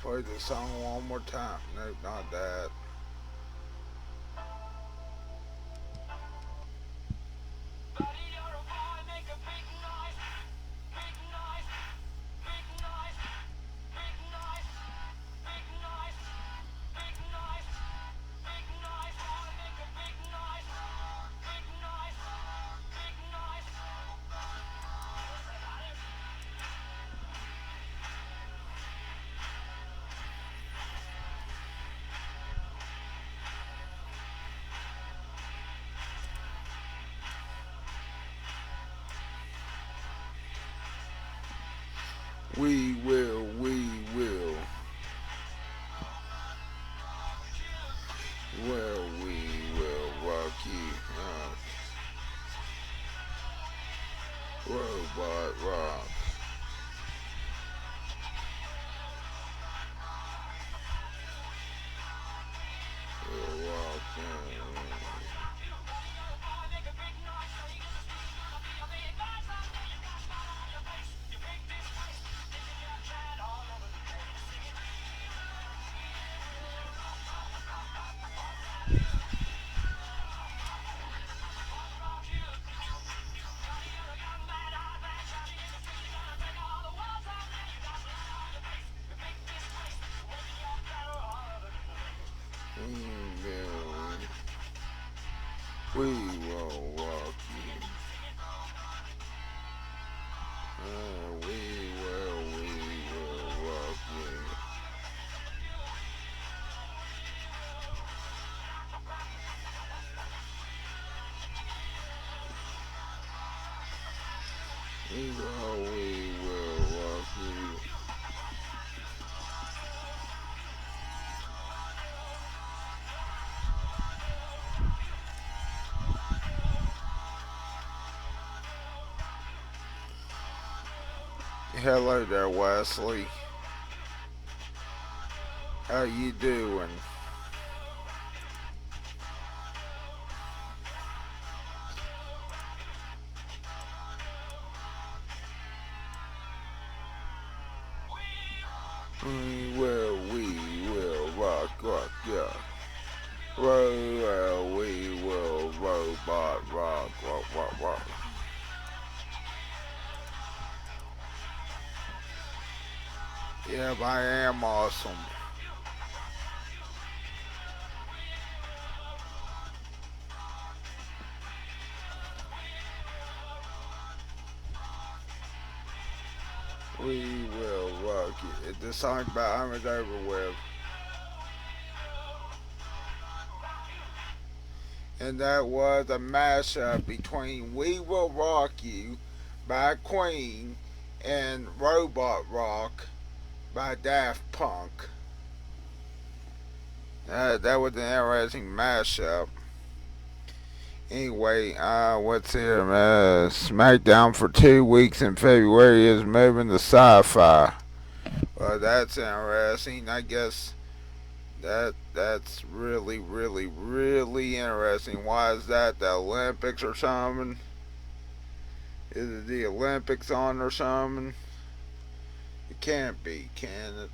Play the song one more time. Nope, not that. We will, we will. Well, we will rock you. Robot rock. We'll rock you. We will rock you. We will rock you. We will rock you. Hello there, Wesley. How you doing? We will rock, yeah. We will robot rock. Yeah, I am awesome. We will rock it. The song by I'm It Over With. And that was a mashup between We Will Rock You by Queen and Robot Rock by Daft Punk. That was an interesting mashup. Anyway, what's here? SmackDown for 2 weeks in February is moving to sci-fi. Well, that's interesting. I guess that's really interesting. Why is that? The Olympics or something? Is it the Olympics on or something? It can't be, can it?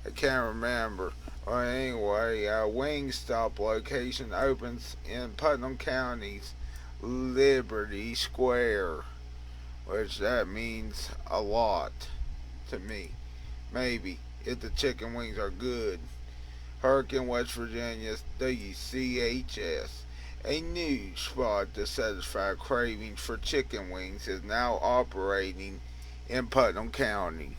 I can't remember. Well, anyway, WINGSTOP location opens in Putnam County's Liberty Square, which that means a lot to me. Maybe if the chicken wings are good. Hurricane, West Virginia's WCHS. A new spot to satisfy cravings for chicken wings is now operating in Putnam County.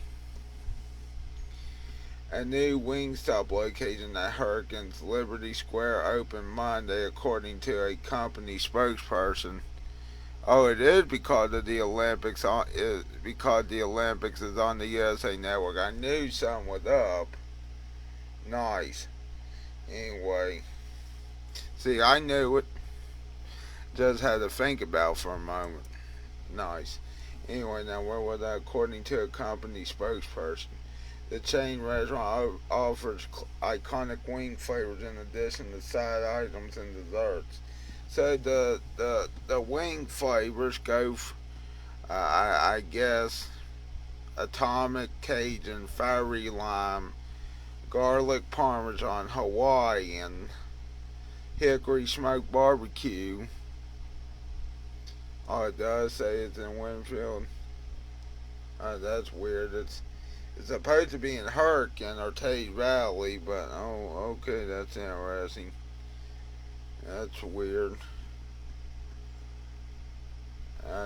A new WINGSTOP location at Hurricane's Liberty Square opened Monday, according to a company spokesperson. Oh, it is because of the Olympics. Because the Olympics is on the USA Network. I knew something was up. Nice. Anyway, see, I knew it. Just had to think about it for a moment. Nice. Anyway, now where was that? According to a company spokesperson. The chain restaurant offers iconic wing flavors in addition to side items and desserts. So the wing flavors go, I guess, atomic Cajun, fiery lime, garlic parmesan, Hawaiian, hickory smoked barbecue. Oh, it does say it's in Winfield. Oh, that's weird. It's supposed to be in Hurricane or TEAYS Valley, but oh, okay, that's interesting. That's weird.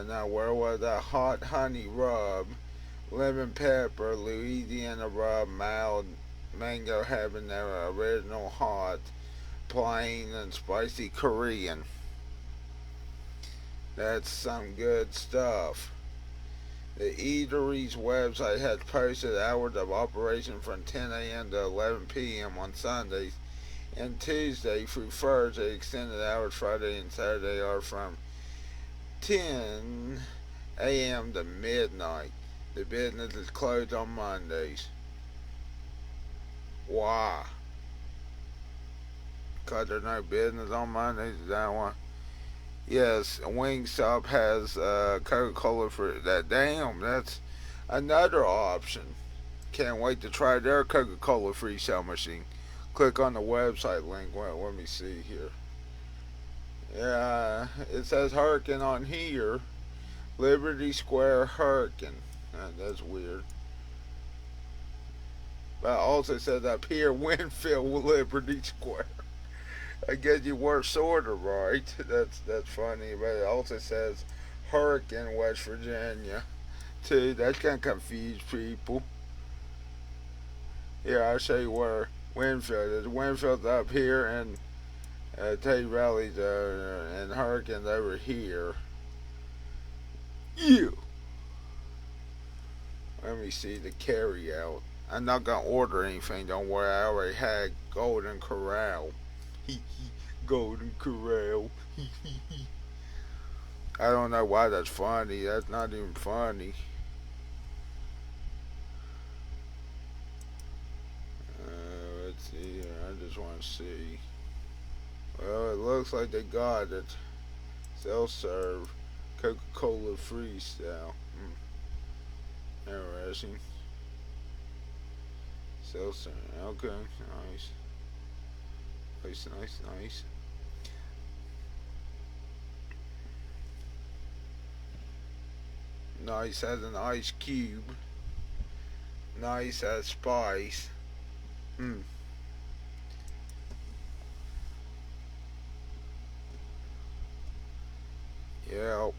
Now, where was that hot honey rub? Lemon pepper, Louisiana rub, mild mango habanero, original hot, plain, and spicy Korean. That's some good stuff. The eatery's website has posted hours of operation from 10 a.m. to 11 p.m. on Sundays, and Tuesday through Thursday. Extended hours Friday and Saturday are from 10 a.m. to midnight. The business is closed on Mondays. Why? Because there's no business on Mondays? Is that why? Yes, WINGSTOP has Coca-Cola for that. Damn, that's another option. Can't wait to try their Coca-Cola free sale machine. Click on the website link. Well, let me see here. Yeah, it says Hurricane on here. Liberty Square Hurricane. That's weird. But it also says up here Winfield Liberty Square. I guess you were sort of right. That's funny, but it also says Hurricane, West Virginia, too. That's gonna confuse people. Yeah, I'll show you where Winfield is. Winfield's up here, and TEAYS Valley's and Hurricane's over here. Yeah. Let me see the carry out. I'm not gonna order anything. Don't worry. I already had Golden Corral. Golden Corral. I don't know why that's funny. That's not even funny. Let's see here. I just want to see. Well, it looks like they got it. Self-serve. Coca-Cola freestyle. Interesting. Self-serve. Okay, nice. Nice. Nice as an ice cube. Nice as spice. Yeah.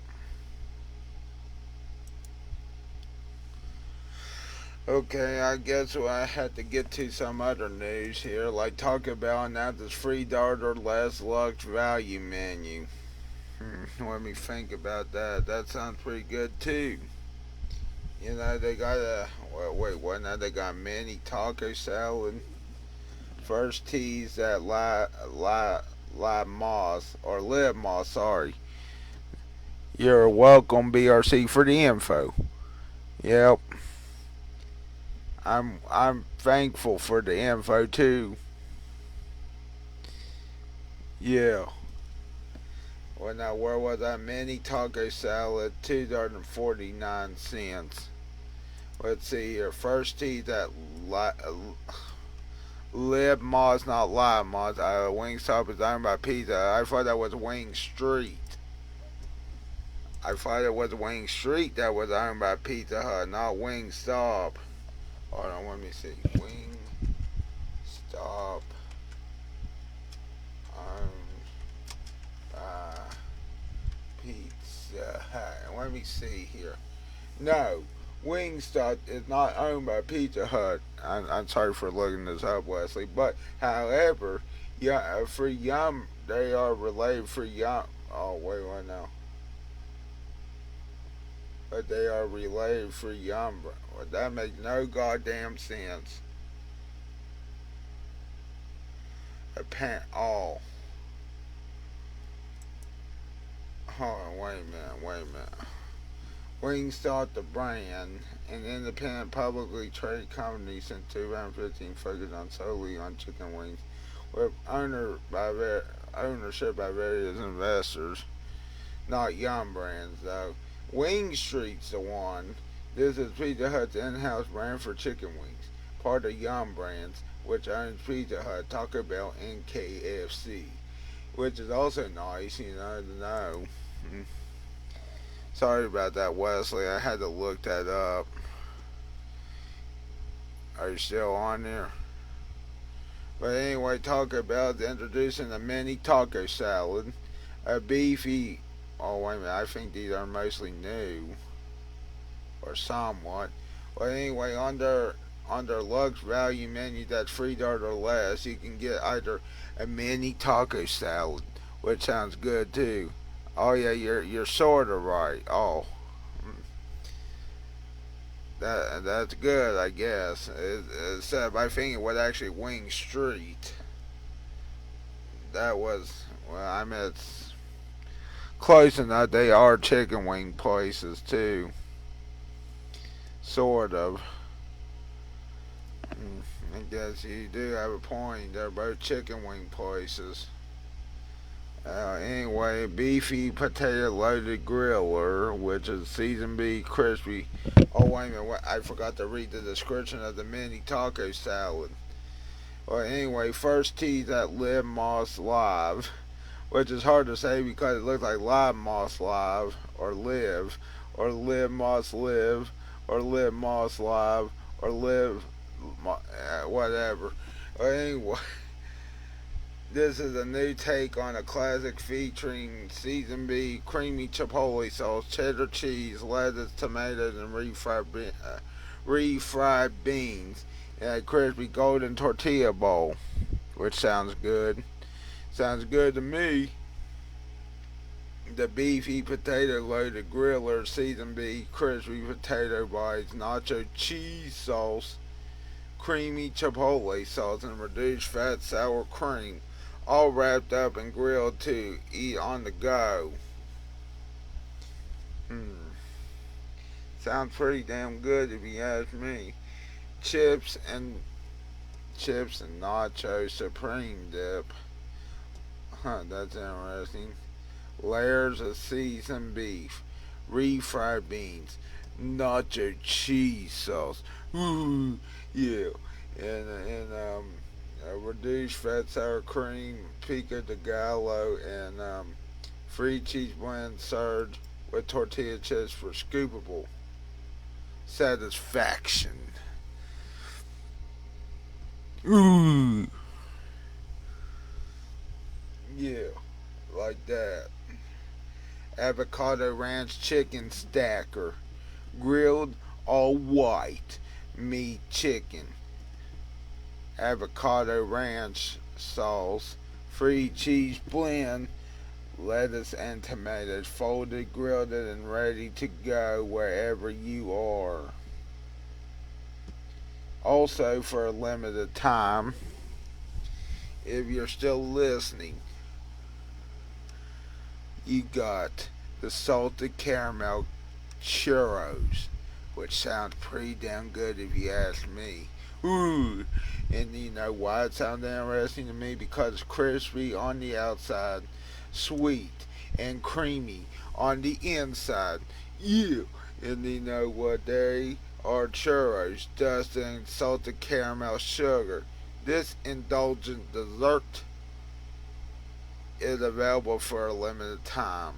Okay, I guess I had to get to some other news here, like talk about now this $3 less Lux value menu. Let me think about that. That sounds pretty good too. You know, they got what now? They got mini taco salad. First tease that live moss or live moss. Sorry. You're welcome, BRC, for the info. Yep. I'm thankful for the info too. Yeah. Well, now where was that mini taco salad? $2.49. Let's see here. First tease that Lib Moss, not Live Moss. Wingstop is owned by Pizza. I thought that was Wing Street. I thought it was Wing Street that was owned by Pizza Hut, not Wingstop. Hold on, let me see. Wingstop owned by Pizza Hut. Let me see here. No, Wingstop is not owned by Pizza Hut. I'm sorry for looking this up, Wesley. But, however, yeah, for Yum, they are related for Yum. Oh, wait, what now? But they are related for Yum. Well, that makes no goddamn sense. Oh. Hold on, wait a minute. Wingstop, the brand, an independent publicly traded company since 2015, focused on solely on chicken wings, with ownership by various investors. Not Yum Brands though. Wing Street's the one. This is Pizza Hut's in-house brand for chicken wings, part of Yum Brands, which owns Pizza Hut, Taco Bell, and KFC, which is also nice, to know. Sorry about that, Wesley. I had to look that up. Are you still on there? But anyway, Taco Bell is introducing the mini taco salad, a beefy. Oh wait a minute, I think these are mostly new or somewhat. But anyway, on their Lux value menu that's $3 or less, you can get either a mini taco salad, which sounds good too. Oh yeah, you're sort of right. Oh, that's good, I guess. It said, I think it was actually Wing Street. That was, well, I mean, it's close enough. They are chicken wing places too, sort of. I guess you do have a point. They're both chicken wing places. Anyway, beefy potato loaded griller, which is seasoned beef, crispy. Oh wait a minute, I forgot to read the description of the mini taco salad. Well, anyway, first tease at Live Moss Live, which is hard to say because it looks like Live Moss Live, or Live Moss Live, or Live Moss Live, or Live, whatever. Well, anyway, this is a new take on a classic featuring seasoned beef, creamy chipotle sauce, cheddar cheese, lettuce, tomatoes, and refried beans in a crispy golden tortilla bowl, which sounds good. Sounds good to me. The beefy potato loaded griller, seasoned beef, crispy potato bites, nacho cheese sauce, creamy chipotle sauce, and reduced fat sour cream, all wrapped up and grilled to eat on the go. Hmm. Sounds pretty damn good if you ask me. Chips and nacho supreme dip. Huh, that's interesting. Layers of seasoned beef, refried beans, nacho cheese sauce. Ooh, yeah, and reduced fat sour cream, pico de gallo, and free cheese blend served with tortilla chips for scoopable satisfaction. Ooh, yeah, like that. Avocado ranch chicken stacker, grilled all white meat chicken, avocado ranch sauce, free cheese blend, lettuce and tomatoes, folded, grilled, and ready to go wherever you are. Also, for a limited time, if you're still listening, you got the salted caramel churros, which sounds pretty damn good if you ask me. Ooh, and you know why it sounds interesting to me? Because it's crispy on the outside, sweet and creamy on the inside. Yeah, and you know what they are churros, dusted in salted caramel sugar. This indulgent dessert is available for a limited time,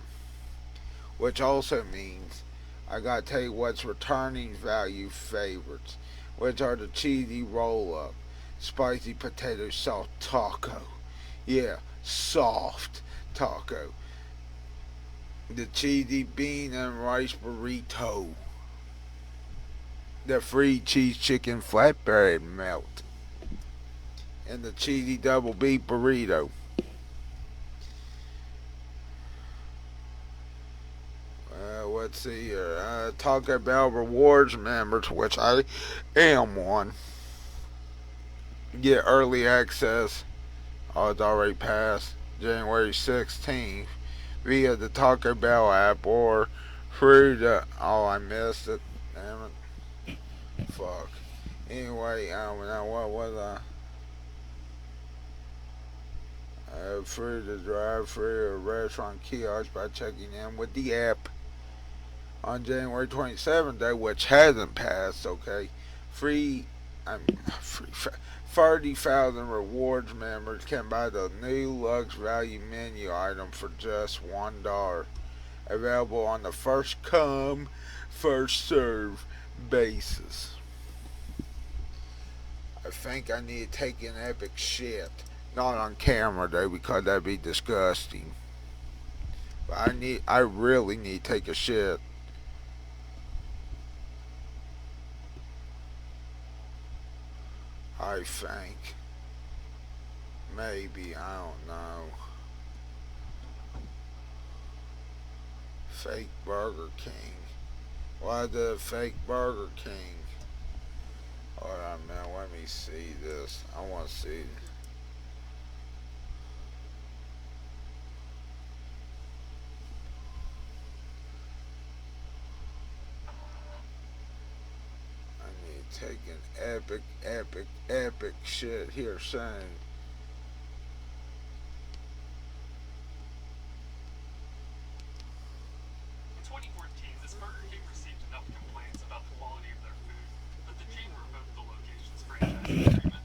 which also means I gotta tell you what's returning value favorites, which are the cheesy roll up, spicy potato sauce taco. Yeah, soft taco. The cheesy bean and rice burrito. The free cheese chicken flatbread melt. And the cheesy double beef burrito. Let's see here. Taco Bell Rewards members, which I am one, get early access. Oh, it's already passed. January 16th via the Taco Bell app or through the. Oh, I missed it. Damn it. Fuck. Anyway, now what was through the drive-through or restaurant kiosk by checking in with the app on January 27th, day, which hasn't passed, okay, free, free 30,000 rewards members can buy the new Lux Value menu item for just $1. Available on the first come, first serve basis. I think I need to take an epic shit. Not on camera though, because that'd be disgusting. But I really need to take a shit. I think. Maybe, I don't know. Fake Burger King. Why the fake Burger King? Alright, man, let me see this. I want to see. I need to take an epic shit here soon. In 2014, this Burger King received enough complaints about the quality of their food that the chain revoked the location's franchise agreement.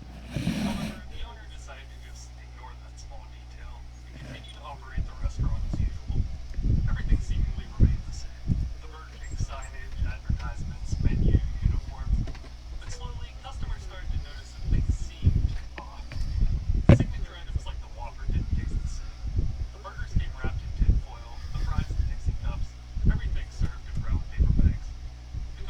However, the owner decided to just ignore that small detail and continue to operate the restaurant as usual. Everything seemingly remained the same. The Burger King signage, advertisements, menu, uniforms. But slowly, customers started to notice that things seemed off. Signature items like the Whopper didn't taste the same. The burgers came wrapped in tin foil, the fries in Dixie cups, everything served in brown paper bags. The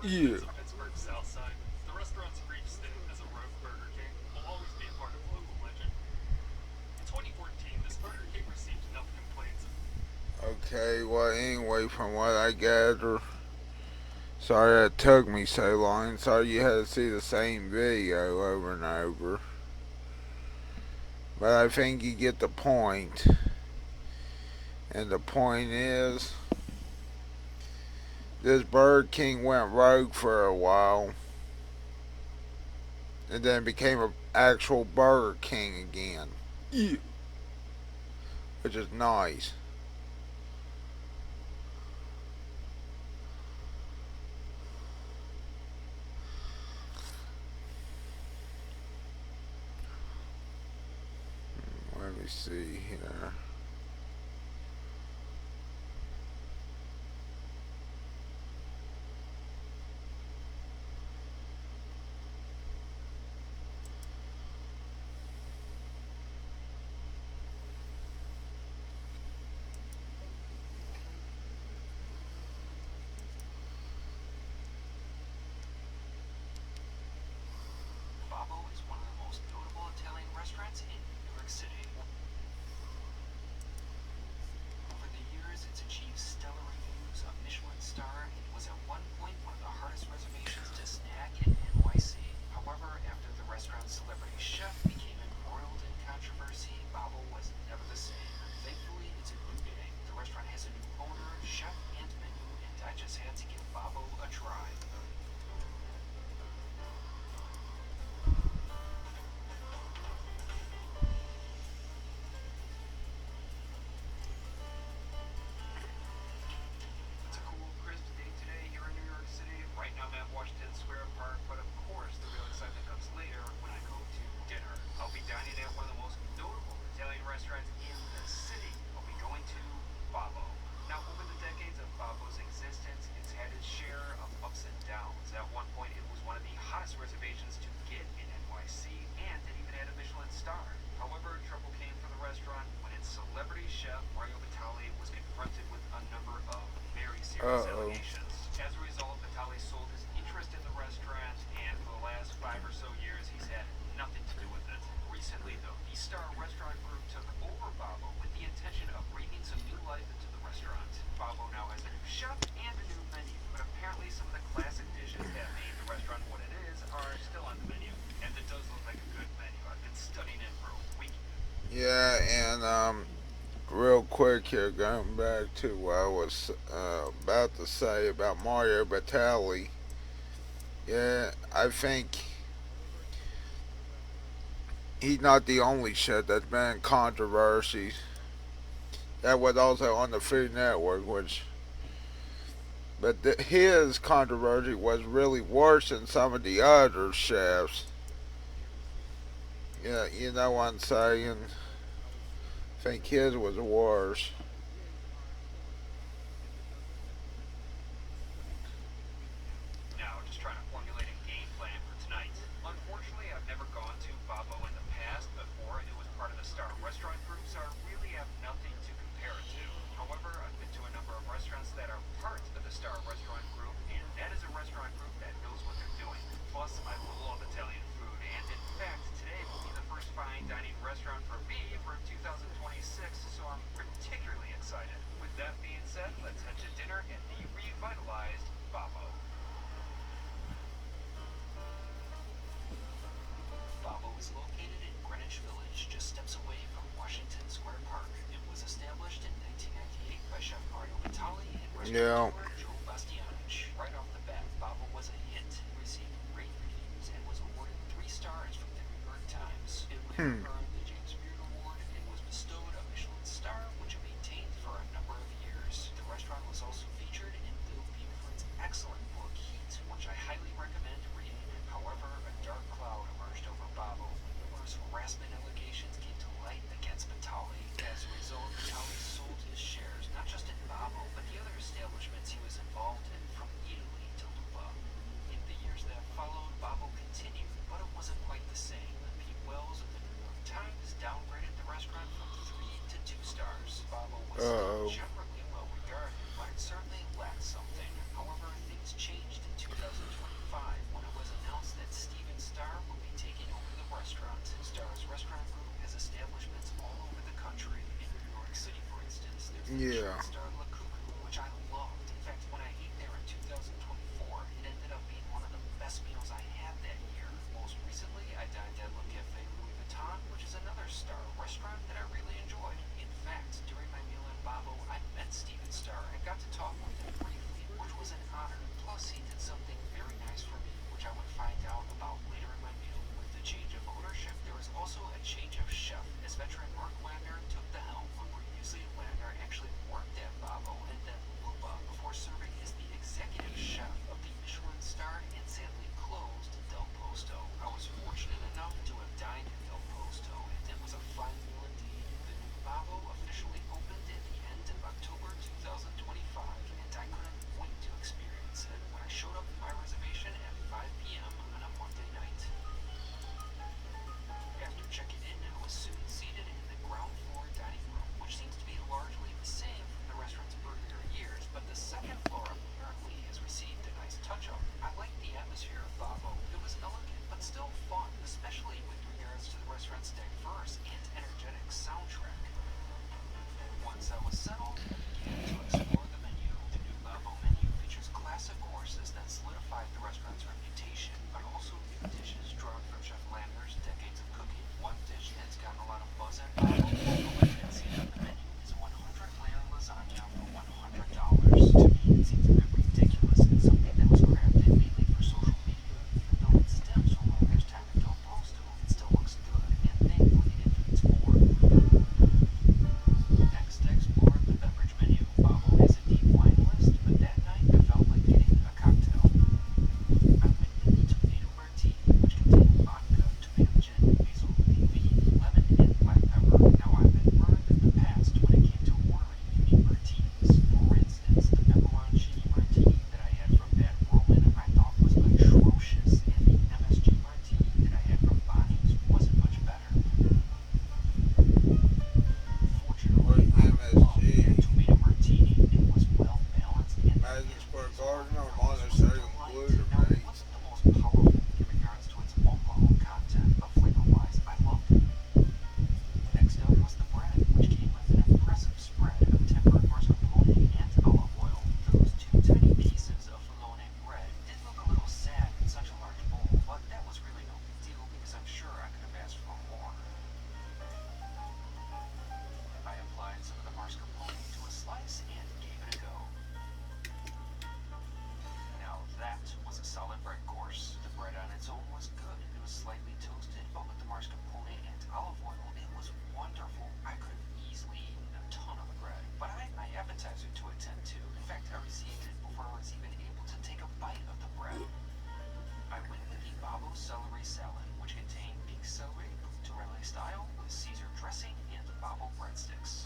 Yeah. Residents of Pittsburgh's South Side, the restaurant's brief stint as a rogue Burger King will always be a part of local legend. In 2014, this Burger King received enough complaints. Okay, well, anyway, from what I gather, sorry it took me so long. Sorry you had to see the same video over and over. But I think you get the point. And the point is, this Burger King went rogue for a while. And then became an actual Burger King again. Yeah. Which is nice. Let me see here. Babbo is one of the most notable Italian restaurants in New York City. Over the years, it's achieved stellar reviews, a Michelin star, and was at one point one of the hardest reservations to snag in NYC. However, after the restaurant's celebrity chef became embroiled in controversy, Babbo was never the same. Thankfully, it's a new day. The restaurant has a new owner, chef, and menu, and I just had to give Babbo a try. It's a cool, crisp day today here in New York City. Right now I'm at Washington Square Park, but of course the real excitement comes later when I go to dinner. I'll be dining at one of the most notable Italian restaurants in the city. I'll be going to Babbo. Now, over the decades of Babbo's existence, it's had its share of ups and downs. At one point, it was one of the hottest reservations to get in NYC, and it even had a Michelin star. However, trouble came for the restaurant when its celebrity chef, Mario Batali, was confronted with a number of very serious allegations. As a result, Batali sold his interest in the restaurant, and for the last 5 or so years, he's had nothing to do with it. Recently, though, the Star Restaurant Group took over Babbo with the intention of breathing some new life into the restaurant. Babbo now has a new chef and a new menu, but apparently some of the classic dishes that made the restaurant what it is are still on the menu. And it does look like a good menu. I've been studying it for a week. Yeah, and real quick here, going back to what I was about to say about Mario Batali. Yeah, I think he's not the only chef that's been in controversies. That was also on the Food Network, but his controversy was really worse than some of the other chefs. Yeah, you know what I'm saying. I think his was worse. Now, just trying to formulate a game plan for tonight. Unfortunately, I've never gone to Babbo in the past before. It was part of the Star Restaurant Group, so I really have nothing to compare it to. However, I've been to a number of restaurants that are part of the Star Restaurant Group, and that is a restaurant group that knows what they're doing. Plus, I love Italian food, and in fact, today will be the first fine dining restaurant for me for 2026, so I'm particularly excited. With that being said, let's head to dinner at the revitalized Babbo. Babbo is located in Greenwich Village, just steps away from Washington Square Park. It was established in 1998 by Chef Mario Batali and Yeah. restaurateur Joe Bastianich. Right off the bat, Babbo was a hit, received great reviews, and was awarded 3 stars from the New York Times. It later earned the James Beard Award and was bestowed a Michelin star, which it maintained for a number of years. The restaurant was also featured in Blue View for its excellent book Heat, which I highly recommend reading. However, a dark cloud emerged over Babbo when numerous harassment allegations came to light against Batali. As a result, Batali sold his shares not just in Babbo, but the other establishments he was involved in, from Italy to Lupa. In the years that followed, Babbo continued, but it wasn't quite the same. Pete Wells of the New York Yeah. Michelin star La Cuckoo, which I loved. In fact, when I ate there in 2024, it ended up being one of the best meals I had that year. Most recently, I dined at Le Café Louis Vuitton, which is another star restaurant that I really enjoyed. In fact, during my meal in Babo, I met Steven Starr and got to talk with him briefly, which was an honor. Plus, he did something very nice for me, which I would find out about later in my meal. With the change of ownership, there was also a change of chef, as veteran Mark Wagner took the helm. Previously, Wagner actually worked at Babo and then Lupa before serving as the executive chef of the Michelin-starred and sadly closed Del Posto. I was fortunate enough to have dined at Del Posto, and it was a fine meal indeed. The new Babo officially opened at the end of October 2025, and I couldn't wait to experience it when I showed up with my reservation at 5 p.m. on a Monday night. After checking in, I was soon seated in the ground floor dining room, which seems to be largely the same from the restaurant's earlier years, but the second floor apparently has received a nice touch-up. I liked the atmosphere of Babo. It was elegant, but still fun, especially with regards to the restaurant's diverse and energetic soundtrack. Once I was settled, I began to explore the menu. The new Babo menu features classic courses that solidified the restaurant's reputation, but also new dishes drawn from Chef Lander's decades of cooking. One dish that's gotten a lot of buzz at Babo, although I didn't see it on the menu, is 100-layer lasagna for $100. To me, it seems a bit ridiculous and something that was crafted mainly for social media. Even though it stems from Lander's time at Del Posto, it still looks good, and thankfully it fits forward. Next, I explored the beverage menu. Babo has a deep wine list, but that night I felt like getting a cocktail. I went with the tomato martini, which contained vodka, tomato gin, basil leafy, lemon, and black pepper. Now, I've been burned in the past when it came to ordering unique martinis. For instance, the pepperoncini martini that I had from Bad Roman I thought was atrocious, and the MSG martini that I had from Bonnie's wasn't much better. What Fortunately, I loved that MSG? tomato martini. It was well balanced and the Madison hint Square of Garden or was a monosodium delight. Now, it glutamate? wasn't the most powerful in regards to its alcohol content, but flavor-wise, I loved it. Next up was the bread, which came with an impressive spread of tempered mascarpone and olive oil. Those two tiny pieces of filone bread did look a little sad in such a large bowl, but that was really no big deal because I'm sure I could have asked for more. I applied some of the mascarpone to a slice and gave it a go. Now that was a solid bread course. The bread on its own was good. It was slightly toasted, but with the mascarpone and olive oil, it was wonderful. I could have easily eaten a ton of the bread, but I had my appetizer to attend to. In fact, I received it before I was even able to take a bite of the bread. I went with the Babo celery salad, which contained pink celery, Torrelle style, with Caesar dressing and Babo breadsticks.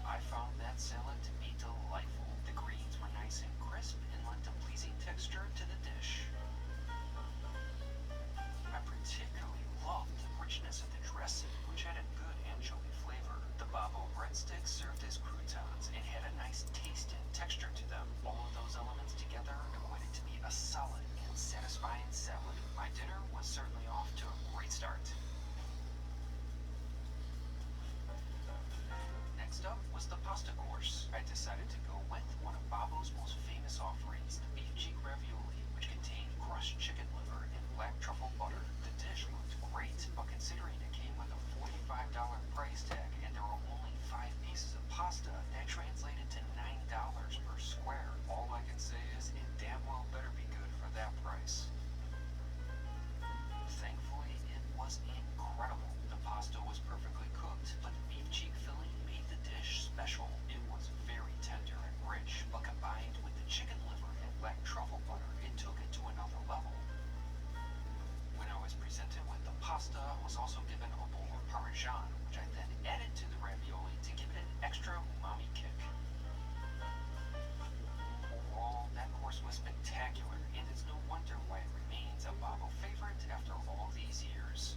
I found that salad to be delightful. The greens were nice and crisp and lent a pleasing texture to the dish. I particularly loved the richness of the dressing, which had a good anchovy flavor. The Babo breadsticks served as croutons and had a nice taste and texture to them. All of those elements together equated to be a solid and satisfying salad. My dinner was certainly off to a great start. Next up was the pasta course. I decided to go with one of Babo's most famous offerings, the beef cheek ravioli, which contained crushed chicken liver and black truffle butter. The dish looked great, but considering it came with a $45 price tag and there were only 5 pieces of pasta, that translated to $9 per square. All I can say is it damn well better be good for that price. Thankfully, it was incredible. The pasta was perfectly cooked, but the beef cheek filling made the dish special. It was very tender and rich, but combined with the chicken liver and black truffle butter, it took it to another level. When I was presented with the pasta, I was also given a bowl of Parmesan, which I then added to the ravioli to give it an extra umami kick. Overall, that course was spectacular, and it's no wonder why it remains a Babo favorite after all these years.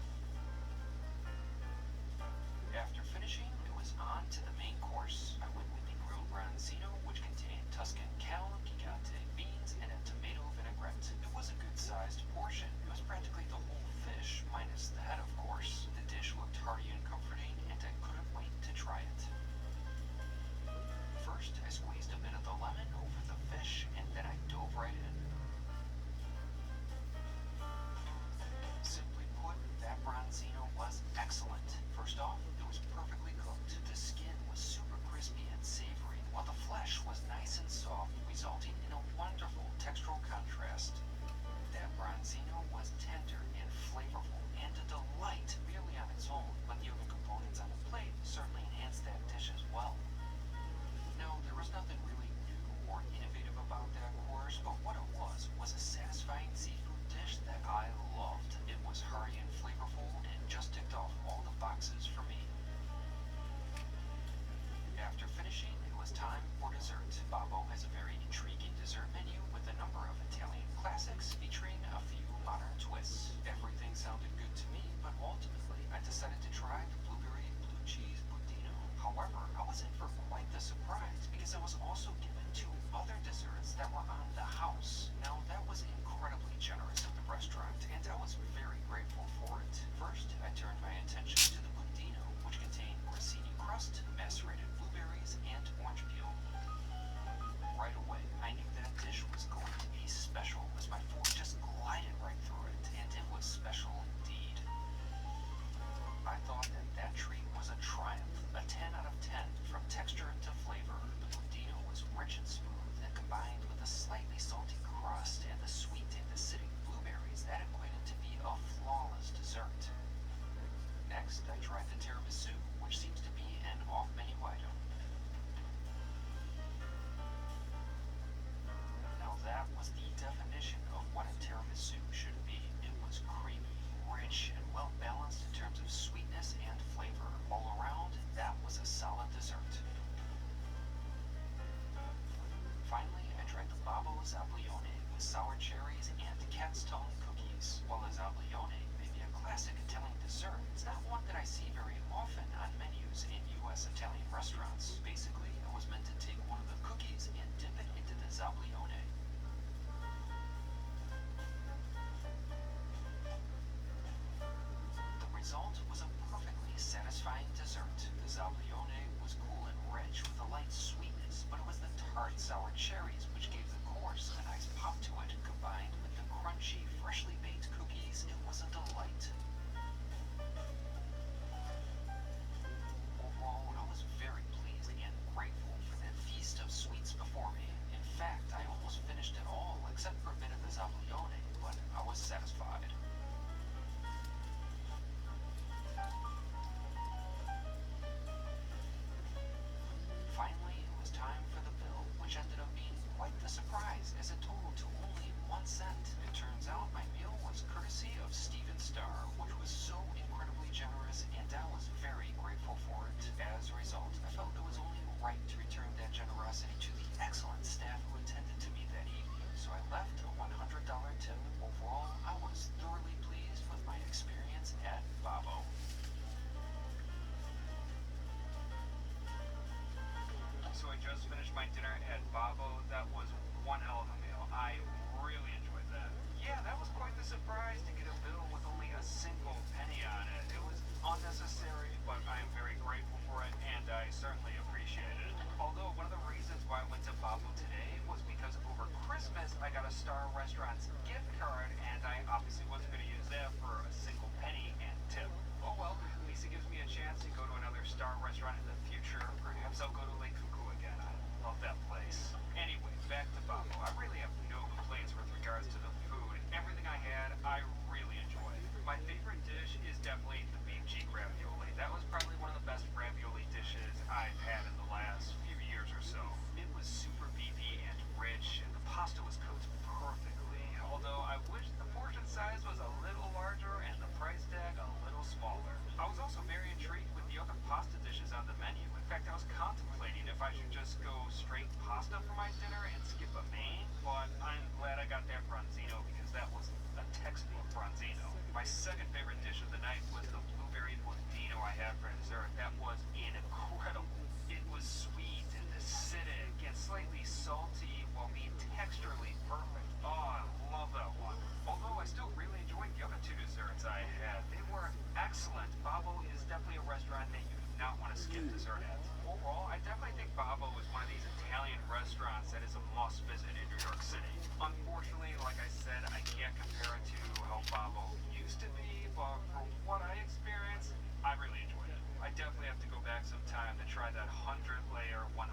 After finishing, it was on to the main course. I went with the grilled bronzino, which contained Tuscan cal, gigante beans, and a tomato vinaigrette. It was a good-sized portion. It was practically the whole fish, minus the head, of course. The dish looked hearty and comforting, and I couldn't wait to try hearty and flavorful and just ticked off all the boxes for me. After finishing, it was time for dessert. Babbo has a very intriguing dessert menu with a number of Italian classics featuring a few modern twists. Everything sounded good to me, but ultimately I decided to try the blueberry blue cheese budino. However, I was in for quite the surprise because I was also given 2 other desserts that were on the house. Now, that was incredibly generous of the restaurant, and I was very grateful for it. First, I turned my attention to the budino, which contained grissini crust, macerated blueberries, and orange peel. Right away, I knew that dish was going to be special as my fork just glided right through it, and it was special indeed. I thought that treat was a triumph, a 10 out of 10 from texture to flavor. The budino was rich and smooth, and combined with a slightly salty crust and the sweet and acidic blueberries, that equated to be a flawless dessert. Next, I tried the tiramisu, which seems to be an off-menu item. Now that was the definition of what a tiramisu should be. It was creamy, rich, and well-balanced in terms of sweetness and flavor. All around, that was a solid dessert. Finally, I tried the Babbo Zablione with sour cherries and cat's tongue cookies. While a zablione may be a classic Italian dessert, it's not one that I see very often on menus in U.S. Italian restaurants. Basically, I was meant to take one of the cookies and dip it into the zablione. The result was a perfectly satisfying dessert. The zablione was cool and rich with a light sweetness, but it was the tart sour cherries which gave the course a nice pop to it. Combined with the crunchy, freshly baked cookies, it was a delight. Overall, I was very pleased and grateful for that feast of sweets before me. In fact, I almost finished it all except for a bit of the zablione, but I was satisfied. Finally, it was time for the bill, which ended up being quite the surprise as it totaled to only 1 cent. It turns out my meal was courtesy of Steven Starr, which was so incredibly generous, and I was very grateful for it. As a result, I felt it was only right to return that generosity to the excellent staff who attended to me that evening, so I left a $100 tip. Overall, I was thoroughly pleased with my experience at Babbo. So I just finished my dinner at Babbo. That was one hell of a meal. I really enjoyed that. Yeah, that was quite the surprise to get a bill with only a single penny on it. It was unnecessary, but I am very grateful for it, and I certainly appreciate it. Although one of the reasons why I went to Babbo today was because over Christmas I got a Star Restaurants gift card, and I obviously wasn't going to use that for a single penny and tip. Oh well, at least it gives me a chance to go to another Star Restaurant in the future. Perhaps I'll go to Lake Cuckoo again. I love that place. Anyway, back to Babbo. I really have no complaints with regards to the food. Everything I had, I really enjoyed. My favorite dish is definitely the beef cheek ravioli. That was probably one of the best ravioli dishes I've had in the last few years or so. It was super beefy and rich, and the pasta was cooked perfectly. Although I wish the portion size was a little larger and the price tag a little smaller. I was also very intrigued with the other pasta dishes on the menu. In fact, I was contemplating if I should just go straight pasta for my dinner and skip a main, but I'm glad I got that branzino because that was a textbook branzino. My second favorite dish of the night was the blueberry budino I had for dessert. That was incredible. It was sweet and acidic and slightly salty while being texturally perfect. Oh, I love that one. Although I still really enjoyed the other 2 desserts I had. They were excellent. Babbo is definitely a restaurant that you do not want to skip dessert at. Overall, I definitely think Babbo is one of these Italian restaurants that is a must visit in New York City. Unfortunately, like I said, I can't compare it to how Babbo used to be, but from what I experienced, I really enjoyed it. I definitely have to go back sometime to try that 100-layer, $100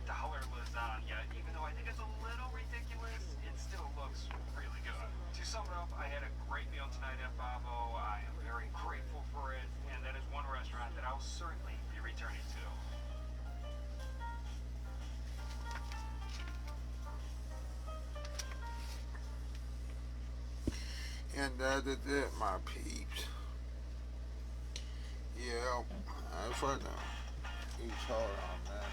lasagna. Even though I think it's a little ridiculous, it still looks And that is it, my peeps. Yeah, that's what he's hard on that.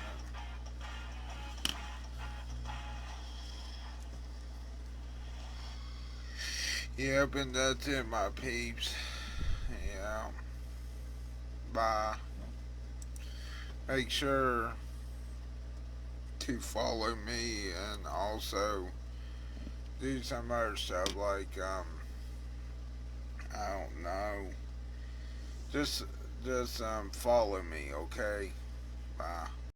Yep, and that's it, my peeps. Yeah, bye. Make sure to follow me and also do some other stuff like I don't know. Just follow me, okay? Bye.